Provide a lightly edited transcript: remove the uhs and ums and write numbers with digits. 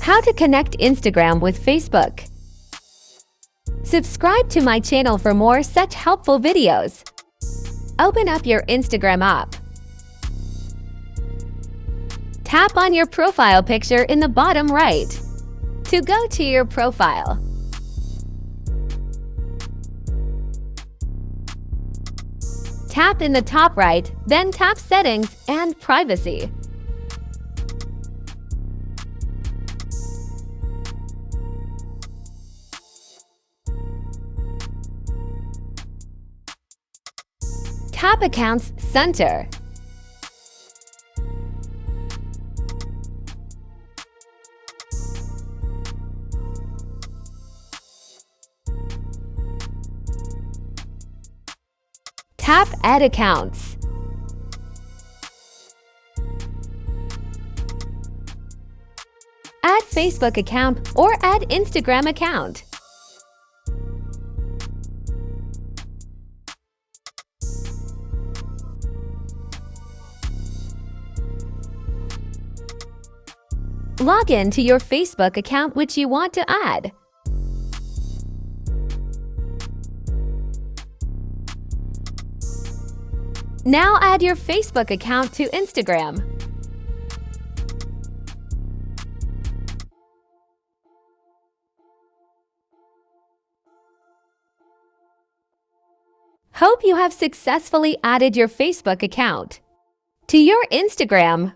How to connect Instagram with Facebook. Subscribe to my channel for more such helpful videos. Open up your Instagram app. Tap on your profile picture in the bottom right to go to your profile. Tap in the top right, then tap Settings and Privacy. Tap Accounts Center. Tap Add Accounts. Add Facebook account or add Instagram account. Log in to your Facebook account which you want to add. Now add your Facebook account to Instagram. Hope you have successfully added your Facebook account to your Instagram.